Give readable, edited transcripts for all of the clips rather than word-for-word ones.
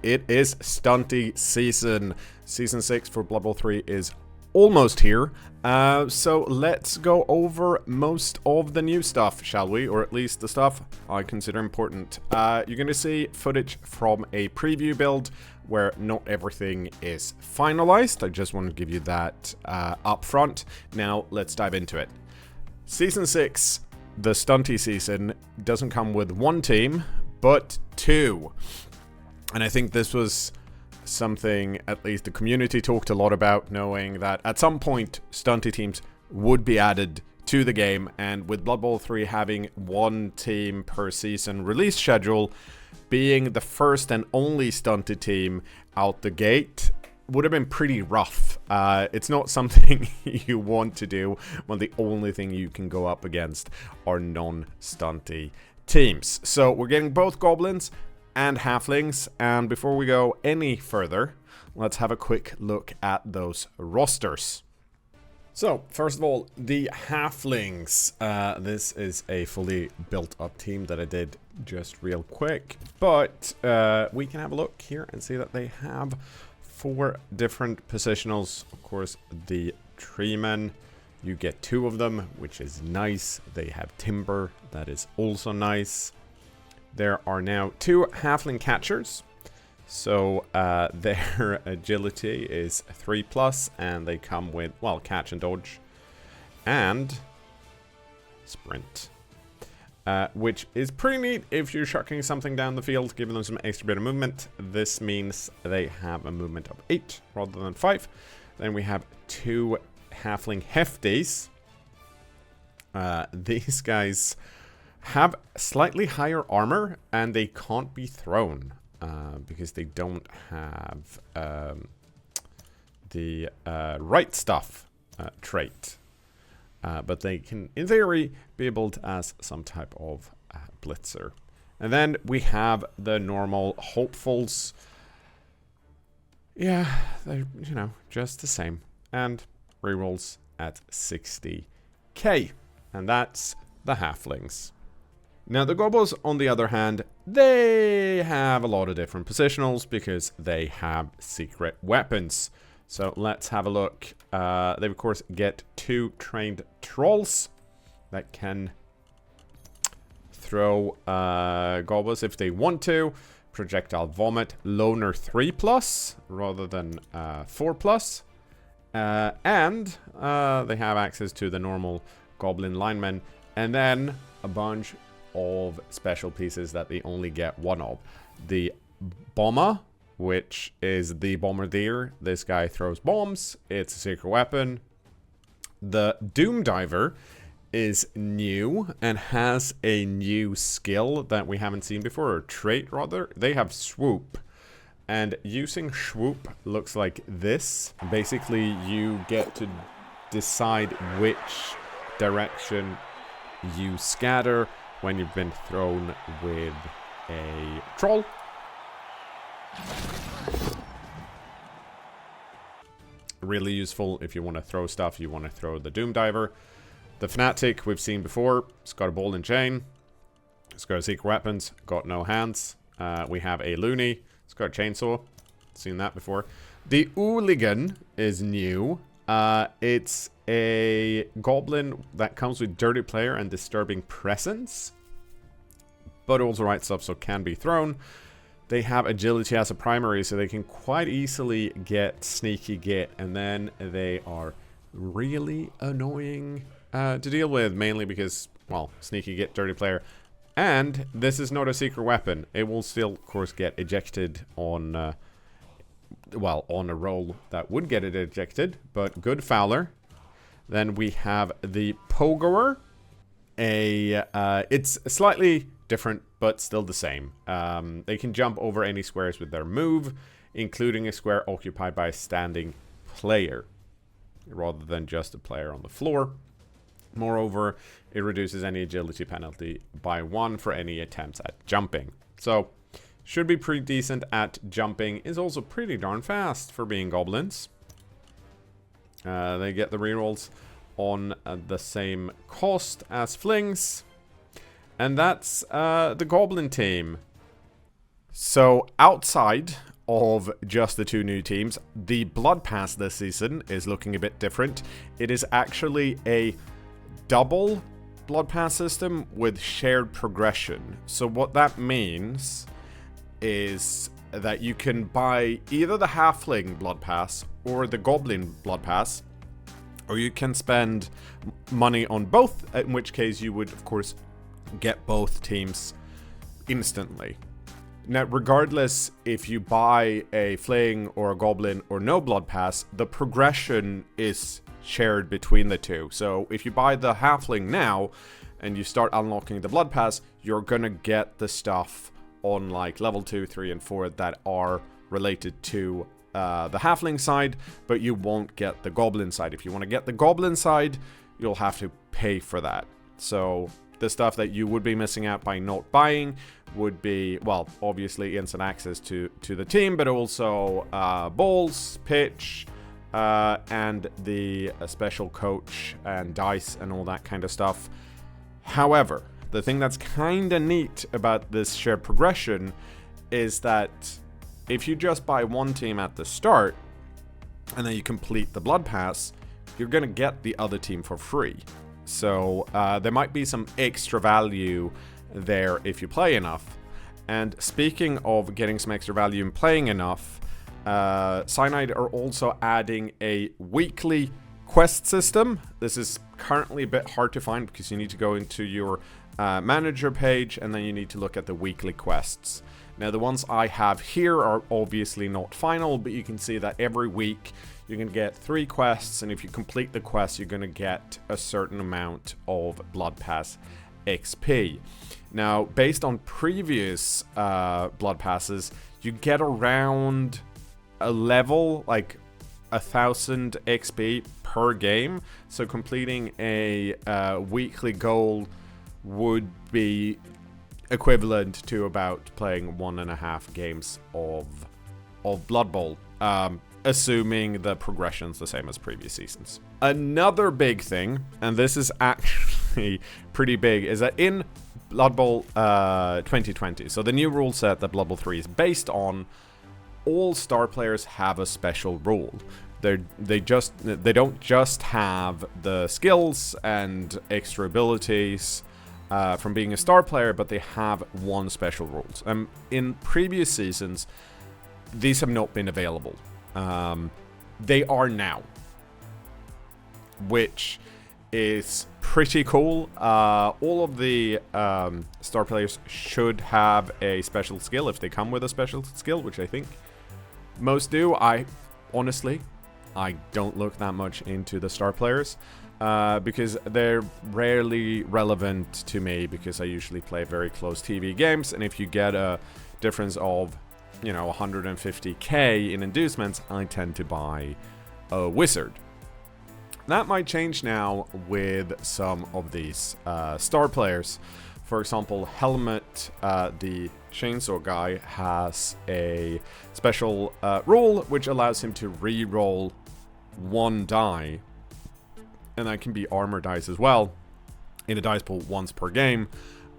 it is stunty season. Season 6 for Blood Bowl 3 is almost here. So let's go over most of the new stuff, shall we? Or at least the stuff I consider important. You're going to see footage from a preview build where not everything is finalized. I just want to give you that up front. Now let's dive into it. Season 6, the stunty season, doesn't come with one team, but two. And I think this was something at least the community talked a lot about, knowing that at some point stunty teams would be added to the game, and with Blood Bowl 3 having one team per season release schedule, being the first and only stunted team out the gate would have been pretty rough. It's not something you want to do when the only thing you can go up against are non-stunty teams. So we're getting both goblins and halflings, and before we go any further, let's have a quick look at those rosters. So, first of all, the halflings. This is a fully built up team that I did just real quick, but we can have a look here and see that they have 4 different positionals. Of course, the treemen, you get 2 of them, which is nice. They have timber, that is also nice. There are now 2 halfling catchers. So their agility is 3+, and they come with, well, catch and dodge and sprint. Which is pretty neat if you're shucking something down the field, giving them some extra bit of movement. This means they have a movement of 8 rather than 5. Then we have 2 halfling hefties. These guys have slightly higher armor, and they can't be thrown because they don't have the right stuff trait. But they can, in theory, be built as some type of blitzer. And then we have the normal hopefuls. Yeah, they're, you know, just the same. And rerolls at 60k. And that's the halflings. Now, the goblins, on the other hand, they have a lot of different positionals because they have secret weapons. So let's have a look. They, of course, get 2 trained trolls that can throw goblins if they want to. Projectile vomit, loner 3+ rather than 4+. And they have access to the normal goblin linemen. And then a bunch of special pieces that they only get 1 of. The bomber, which is the bombardier. This guy throws bombs. It's a secret weapon. The doom diver is new and has a new skill that we haven't seen before, or trait rather. They have swoop, and using swoop looks like this. Basically, you get to decide which direction you scatter when you've been thrown with a troll. Really useful if you want to throw stuff. You want to throw the Doom Diver. The Fnatic we've seen before. It's got a ball and chain. It's got secret weapons. Got no hands. We have a Looney. It's got a chainsaw. Seen that before. The Hooligan is new. It's a goblin that comes with Dirty Player and Disturbing Presence, but also right stuff, so can be thrown. They have agility as a primary, so they can quite easily get sneaky git, and then they are really annoying to deal with, mainly because, well, sneaky git, Dirty Player, and this is not a secret weapon. It will still, of course, get ejected on well, on a roll that would get it ejected, but good fouler. Then we have the Pogoer. It's slightly different, but still the same. They can jump over any squares with their move, including a square occupied by a standing player, rather than just a player on the floor. Moreover, it reduces any agility penalty by 1 for any attempts at jumping. So, should be pretty decent at jumping. Is also pretty darn fast for being goblins. They get the rerolls on the same cost as flings. And that's the goblin team. So outside of just the 2 new teams, the Blood Pass this season is looking a bit different. It is actually a double Blood Pass system with shared progression. So what that means is that you can buy either the Halfling Blood Pass or the Goblin Blood Pass, or you can spend money on both, in which case you would, of course, get both teams instantly. Now, regardless if you buy a Fling or a Goblin or no Blood Pass, the progression is shared between the two. So if you buy the Halfling now and you start unlocking the Blood Pass, you're gonna get the stuff on like level 2, 3, and 4 that are related to the Halfling side, but you won't get the Goblin side. If you want to get the Goblin side, you'll have to pay for that. So the stuff that you would be missing out by not buying would be, well, obviously instant access to the team, but also balls, pitch, and the special coach and dice and all that kind of stuff. However, the thing that's kind of neat about this shared progression is that if you just buy one team at the start and then you complete the Blood Pass, you're going to get the other team for free. So there might be some extra value there if you play enough. And speaking of getting some extra value in playing enough, Cyanide are also adding a weekly quest system. This is currently a bit hard to find because you need to go into your manager page and then you need to look at the weekly quests. Now, the ones I have here are obviously not final, but you can see that every week you're going to get 3 quests, and if you complete the quest, you're going to get a certain amount of Blood Pass XP. Now, based on previous Blood Passes, you get around a level, like 1,000 XP per game, so completing a weekly goal would be equivalent to about playing 1.5 games of Blood Bowl, assuming the progression's the same as previous seasons. Another big thing, and this is actually pretty big, is that in Blood Bowl 2020, so the new rule set that Blood Bowl 3 is based on, all star players have a special rule. They don't just have the skills and extra abilities from being a star player, but they have one special rules. In previous seasons, these have not been available. They are now, which is pretty cool. All of the star players should have a special skill if they come with a special skill, which I think most do. I don't look that much into the star players because they're rarely relevant to me, because I usually play very close TV games, and if you get a difference of 150k in inducements, I tend to buy a wizard. That might change now with some of these star players. For example, Helmet, the chainsaw guy, has a special rule which allows him to re-roll 1 die, and that can be armor dice as well, in a dice pool once per game.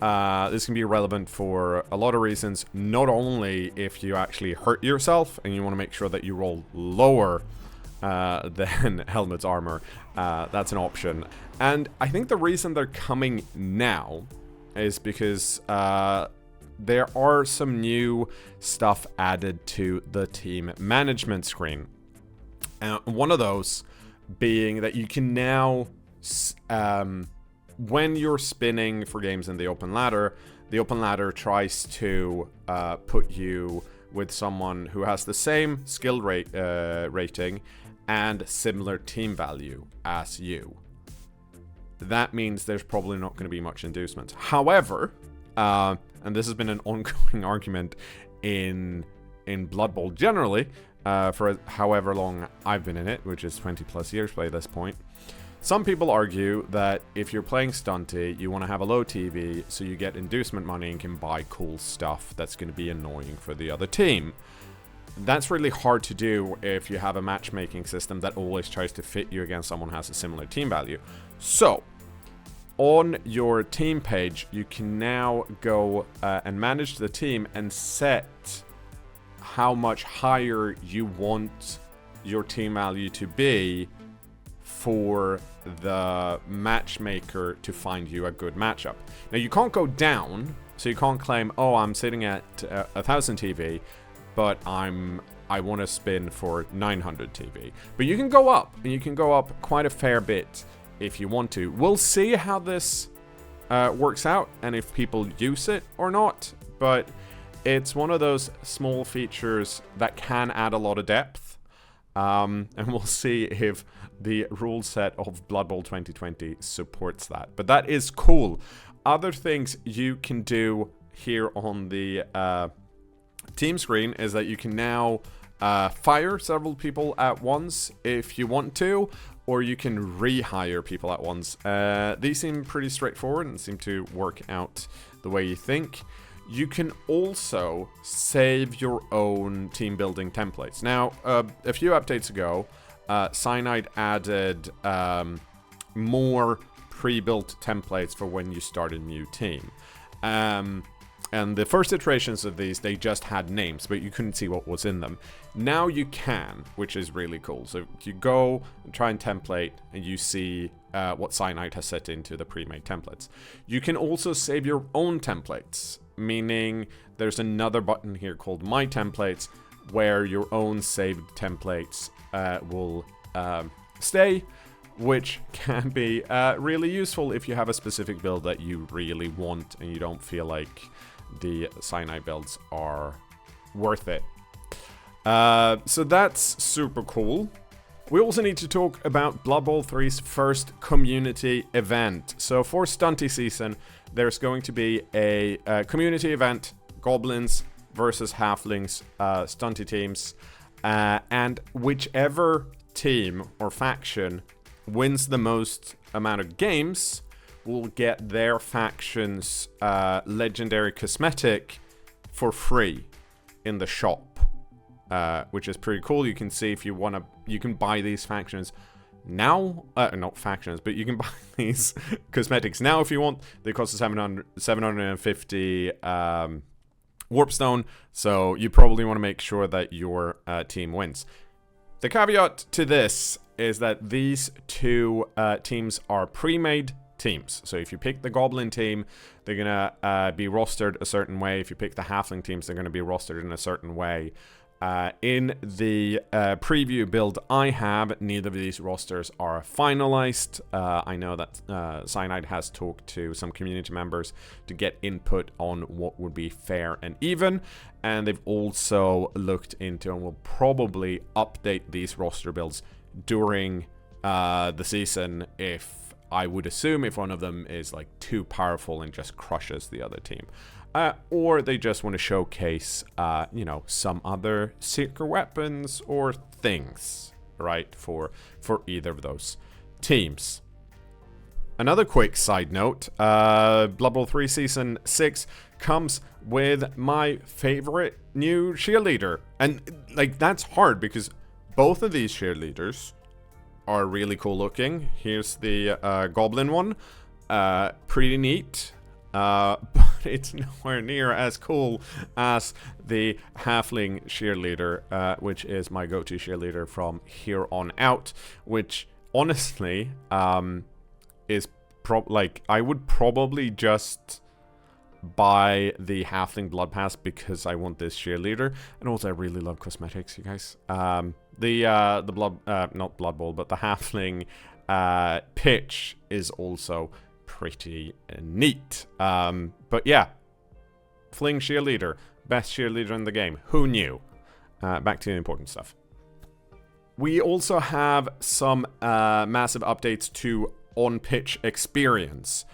This can be relevant for a lot of reasons, not only if you actually hurt yourself and you want to make sure that you roll lower than Helmet's armor. That's an option. And I think the reason they're coming now is because there are some new stuff added to the team management screen. One of those being that you can now, when you're spinning for games in the open ladder tries to put you with someone who has the same skill rating and similar team value as you. That means there's probably not going to be much inducement. However, and this has been an ongoing argument in Blood Bowl generally, for however long I've been in it, which is 20 plus years by this point. Some people argue that if you're playing stunty, you want to have a low TV so you get inducement money and can buy cool stuff that's going to be annoying for the other team. That's really hard to do if you have a matchmaking system that always tries to fit you against someone who has a similar team value. So, on your team page, you can now go and manage the team and set how much higher you want your team value to be for the matchmaker to find you a good matchup. Now you can't go down, so you can't claim, oh, I'm sitting at 1000 TV, but I want to spin for 900 TV. But you can go up, and you can go up quite a fair bit if you want to. We'll see how this works out and if people use it or not, but it's one of those small features that can add a lot of depth. And we'll see if the rule set of Blood Bowl 2020 supports that. But that is cool. Other things you can do here on the team screen is that you can now fire several people at once if you want to, or you can rehire people at once. These seem pretty straightforward and seem to work out the way you think. You can also save your own team building templates. Now, a few updates ago, Cyanide added more pre-built templates for when you start a new team. And the first iterations of these, they just had names, but you couldn't see what was in them. Now you can, which is really cool. So you go and try and template, and you see what Cyanide has set into the pre-made templates. You can also save your own templates, meaning there's another button here called My Templates, where your own saved templates will stay, which can be really useful if you have a specific build that you really want and you don't feel like the Cyanide builds are worth it. So that's super cool. We also need to talk about Blood Bowl 3's first community event. So for Stunty season, there's going to be a community event, Goblins versus Halflings, Stunty teams, and whichever team or faction wins the most amount of games will get their faction's legendary cosmetic for free in the shop, which is pretty cool. You can see if you want to, you can buy these factions now, not factions, but you can buy these cosmetics now if you want. They cost 750 Warpstone, so you probably want to make sure that your team wins. The caveat to this is that these two teams are pre-made teams. So if you pick the Goblin team, they're gonna be rostered a certain way. If you pick the Halfling teams, they're gonna be rostered in a certain way. In the preview build I have, neither of these rosters are finalized. I know that Cyanide has talked to some community members to get input on what would be fair and even, and they've also looked into and will probably update these roster builds during the season, if I would assume if one of them is like too powerful and just crushes the other team. Or they just want to showcase, you know, some other secret weapons or things, right, for either of those teams. Another quick side note, Blood Bowl 3 Season 6 comes with my favorite new cheerleader. And, like, that's hard because both of these cheerleaders are really cool looking. Here's the Goblin one. Pretty neat. But it's nowhere near as cool as the Halfling cheerleader, which is my go-to cheerleader from here on out, which honestly is like, I would probably just buy the Halfling Blood Pass because I want this cheerleader, and also I really love cosmetics, you guys. The blood, not Blood Bowl, but the Halfling pitch is also pretty neat. But yeah, Fling cheerleader, best cheerleader in the game. Who knew? Back to the important stuff. We also have some massive updates to on-pitch experience.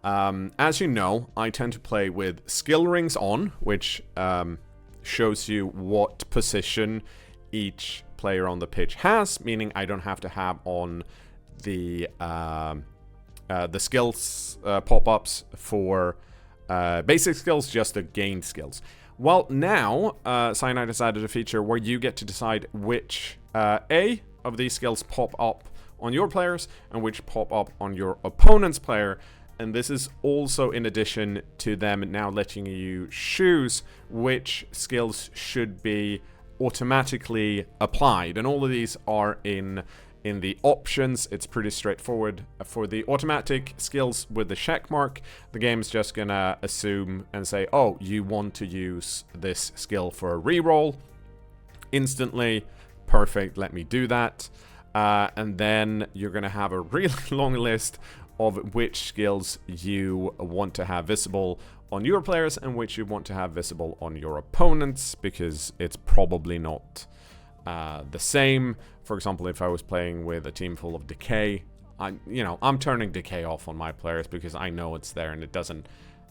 As you know, I tend to play with skill rings on, which shows you what position each player on the pitch has, meaning I don't have to have on the skills pop-ups for basic skills, just the gained skills. Well, now Cyanide has added a feature where you get to decide which A of these skills pop up on your players and which pop up on your opponent's player, and this is also in addition to them now letting you choose which skills should be automatically applied, and all of these are in the options. It's pretty straightforward. For the automatic skills with the check mark, the game's just gonna assume and say, oh, you want to use this skill for a reroll instantly. Perfect, let me do that. And then you're gonna have a really long list of which skills you want to have visible on your players and which you want to have visible on your opponents, because it's probably not the same. For example, if I was playing with a team full of decay, I'm turning decay off on my players because I know it's there and it doesn't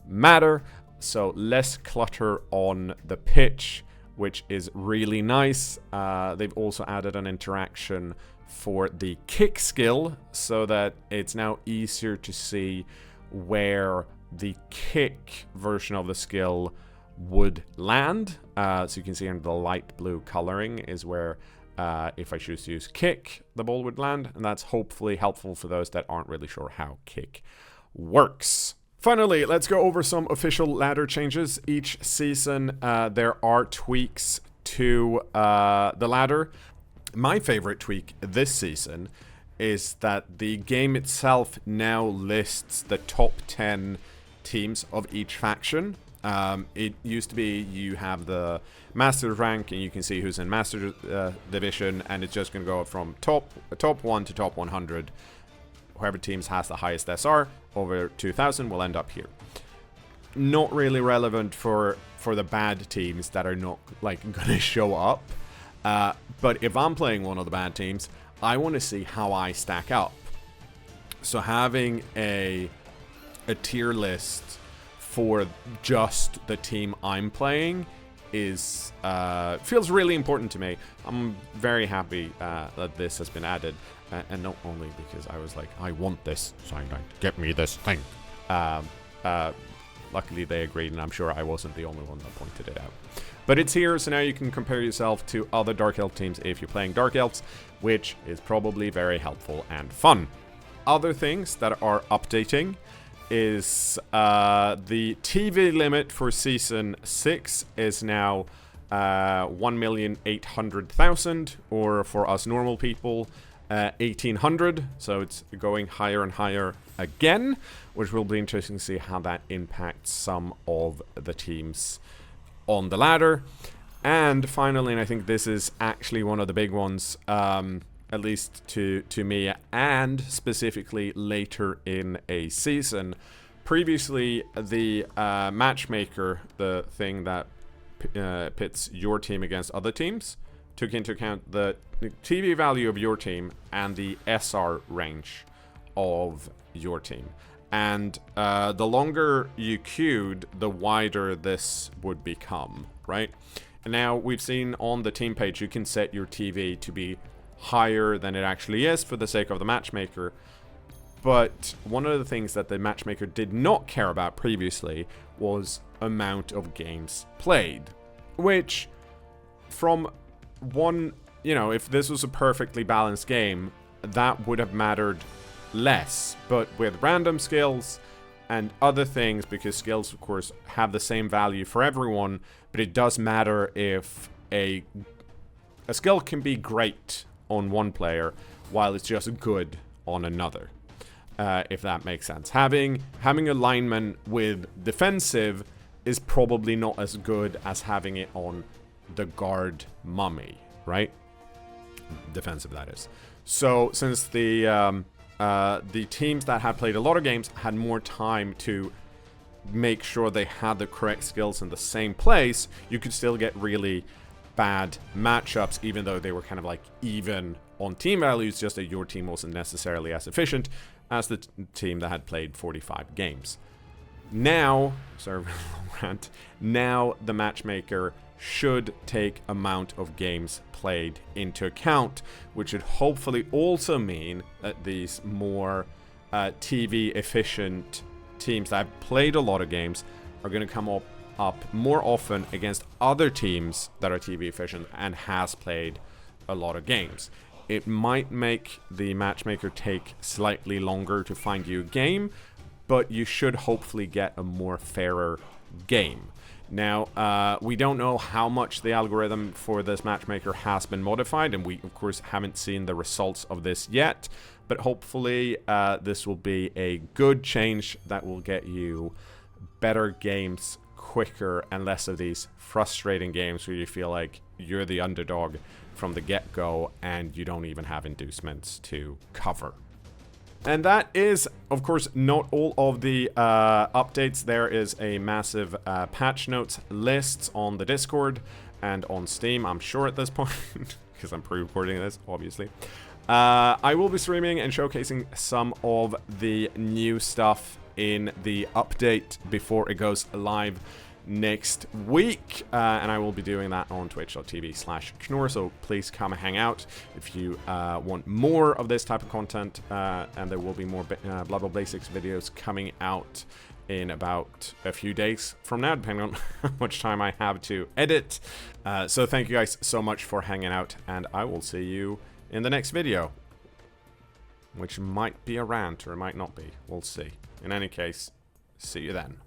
matter. So less clutter on the pitch, which is really nice. They've also added an interaction for the kick skill so that it's now easier to see where the kick version of the skill would land. So you can see in the light blue coloring is where if I choose to use kick, the ball would land, and that's hopefully helpful for those that aren't really sure how kick works. Finally, let's go over some official ladder changes. Each season there are tweaks to the ladder. My favorite tweak this season is that the game itself now lists the top 10 teams of each faction. It used to be you have the master rank and you can see who's in master division, and it's just going to go from top 1 to top 100. Whoever teams has the highest SR over 2000 will end up here. Not really relevant for the bad teams that are not like going to show up. But if I'm playing one of the bad teams, I want to see how I stack up. So having a tier list for just the team I'm playing is feels really important to me. I'm very happy that this has been added, and not only because I was like, I want this, so I'm like, get me this thing. Luckily they agreed, and I'm sure I wasn't the only one that pointed it out. But it's here, so now you can compare yourself to other Dark Elf teams if you're playing Dark Elves, which is probably very helpful and fun. Other things that are updating is the TV limit for Season 6 is now 1,800,000, or for us normal people, 1,800. So it's going higher and higher again, which will be interesting to see how that impacts some of the teams on the ladder. And finally, and I think this is actually one of the big ones, at least to me, and specifically later in a season. Previously, the matchmaker, the thing that pits your team against other teams, took into account the TV value of your team and the SR range of your team. And the longer you queued, the wider this would become, right? And now we've seen on the team page, you can set your TV to be higher than it actually is for the sake of the matchmaker. But one of the things that the matchmaker did not care about previously was amount of games played. Which, from one, if this was a perfectly balanced game, that would have mattered less. But with random skills and other things, because skills of course have the same value for everyone, but it does matter if a skill can be great on one player while it's just good on another, if that makes sense. Having a lineman with defensive is probably not as good as having it on the guard mummy, right? Defensive, that is. So since the teams that had played a lot of games had more time to make sure they had the correct skills in the same place, you could still get really bad matchups, even though they were kind of like even on team values, just that your team wasn't necessarily as efficient as the team that had played 45 games. Now, sorry for a long rant, now the matchmaker should take amount of games played into account, which should hopefully also mean that these more TV efficient teams that have played a lot of games are going to come up more often against other teams that are TV efficient and has played a lot of games. It might make the matchmaker take slightly longer to find you a game, but you should hopefully get a more fairer game. Now, we don't know how much the algorithm for this matchmaker has been modified, and we, of course, haven't seen the results of this yet, but hopefully this will be a good change that will get you better games quicker and less of these frustrating games where you feel like you're the underdog from the get-go and you don't even have inducements to cover. And that is, of course, not all of the updates. There is a massive patch notes list on the Discord and on Steam, I'm sure at this point, because I'm pre-recording this, obviously. I will be streaming and showcasing some of the new stuff in the update before it goes live next week, and I will be doing that on twitch.tv/cKnoor, so please come and hang out if you want more of this type of content, and there will be more Blood Bowl Basics videos coming out in about a few days from now, depending on how much time I have to edit. So thank you guys so much for hanging out, and I will see you in the next video, which might be a rant or it might not be. We'll see. In any case, see you then.